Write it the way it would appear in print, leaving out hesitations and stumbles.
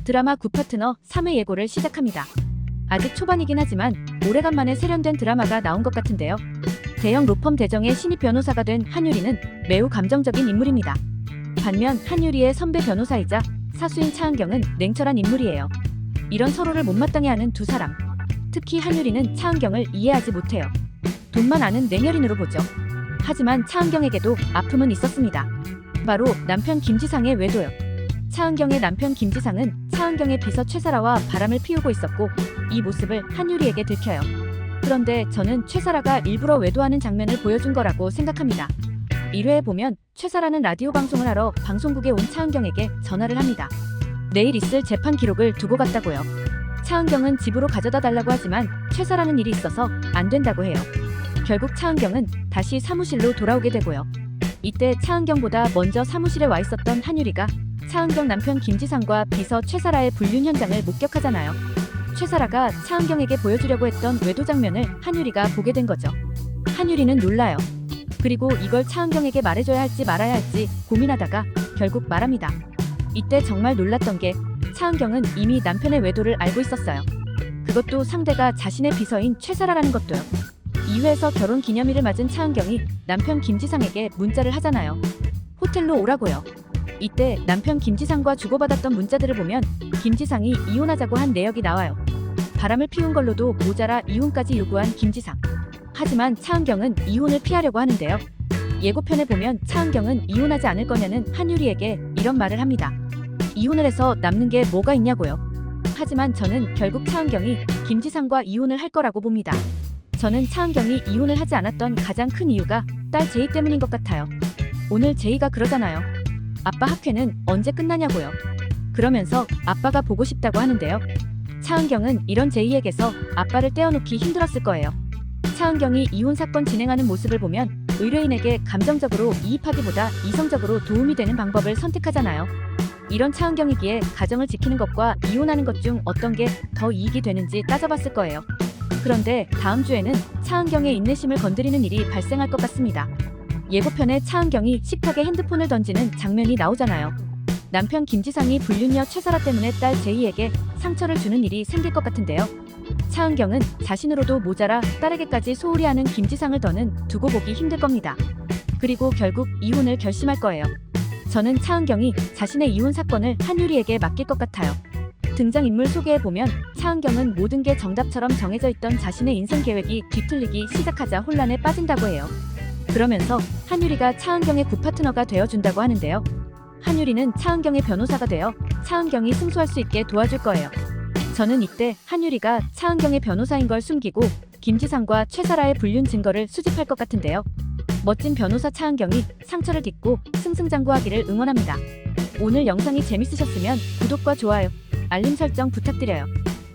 드라마 굿파트너 3회 예고를 시작합니다. 아직 초반이긴 하지만 오래간만에 세련된 드라마가 나온 것 같은데요. 대형 로펌 대정의 신입 변호사가 된 한유리는 매우 감정적인 인물입니다. 반면 한유리의 선배 변호사이자 사수인 차은경은 냉철한 인물이에요. 이런 서로를 못마땅해 하는 두 사람. 특히 한유리는 차은경을 이해하지 못해요. 돈만 아는 냉혈인으로 보죠. 하지만 차은경에게도 아픔은 있었습니다. 바로 남편 김지상의 외도요. 차은경의 남편 김지상은 차은경의 비서 최사라와 바람을 피우고 있었고 이 모습을 한유리에게 들켜요. 그런데 저는 최사라가 일부러 외도하는 장면을 보여준 거라고 생각합니다. 1회에 보면 최사라는 라디오 방송을 하러 방송국에 온 차은경에게 전화를 합니다. 내일 있을 재판 기록을 두고 갔다고요. 차은경은 집으로 가져다 달라고 하지만 최사라는 일이 있어서 안 된다고 해요. 결국 차은경은 다시 사무실로 돌아오게 되고요. 이때 차은경보다 먼저 사무실에 와 있었던 한유리가 차은경 남편 김지상과 비서 최사라의 불륜 현장을 목격하잖아요. 최사라가 차은경에게 보여주려고 했던 외도 장면을 한유리가 보게 된 거죠. 한유리는 놀라요. 그리고 이걸 차은경에게 말해줘야 할지 말아야 할지 고민하다가 결국 말합니다. 이때 정말 놀랐던 게 차은경은 이미 남편의 외도를 알고 있었어요. 그것도 상대가 자신의 비서인 최사라라는 것도요. 2회에서 결혼 기념일을 맞은 차은경이 남편 김지상에게 문자를 하잖아요. 호텔로 오라고요. 이때 남편 김지상과 주고받았던 문자들을 보면 김지상이 이혼하자고 한 내역이 나와요. 바람을 피운 걸로도 모자라 이혼까지 요구한 김지상. 하지만 차은경은 이혼을 피하려고 하는데요. 예고편에 보면 차은경은 이혼하지 않을 거냐는 한유리에게 이런 말을 합니다. 이혼을 해서 남는 게 뭐가 있냐고요. 하지만 저는 결국 차은경이 김지상과 이혼을 할 거라고 봅니다. 저는 차은경이 이혼을 하지 않았던 가장 큰 이유가 딸 제이 때문인 것 같아요. 오늘 제이가 그러잖아요. 아빠 학회는 언제 끝나냐고요. 그러면서 아빠가 보고 싶다고 하는데요. 차은경은 이런 제이에게서 아빠를 떼어놓기 힘들었을 거예요. 차은경이 이혼 사건 진행하는 모습을 보면 의뢰인에게 감정적으로 이입하기보다 이성적으로 도움이 되는 방법을 선택하잖아요. 이런 차은경이기에 가정을 지키는 것과 이혼하는 것 중 어떤 게 더 이익이 되는지 따져봤을 거예요. 그런데 다음 주에는 차은경의 인내심을 건드리는 일이 발생할 것 같습니다. 예고편에 차은경이 식탁에 핸드폰을 던지는 장면이 나오잖아요. 남편 김지상이 불륜녀 최사라 때문에 딸 제이에게 상처를 주는 일이 생길 것 같은데요. 차은경은 자신으로도 모자라 딸에게까지 소홀히 하는 김지상을 더는 두고 보기 힘들 겁니다. 그리고 결국 이혼을 결심할 거예요. 저는 차은경이 자신의 이혼 사건을 한유리에게 맡길 것 같아요. 등장인물 소개에 보면 차은경은 모든 게 정답처럼 정해져 있던 자신의 인생 계획이 뒤틀리기 시작하자 혼란에 빠진다고 해요. 그러면서 한유리가 차은경의 굿파트너가 되어준다고 하는데요. 한유리는 차은경의 변호사가 되어 차은경이 승소할 수 있게 도와줄 거예요. 저는 이때 한유리가 차은경의 변호사인 걸 숨기고 김지상과 최사라의 불륜 증거를 수집할 것 같은데요. 멋진 변호사 차은경이 상처를 딛고 승승장구하기를 응원합니다. 오늘 영상이 재밌으셨으면 구독과 좋아요, 알림 설정 부탁드려요.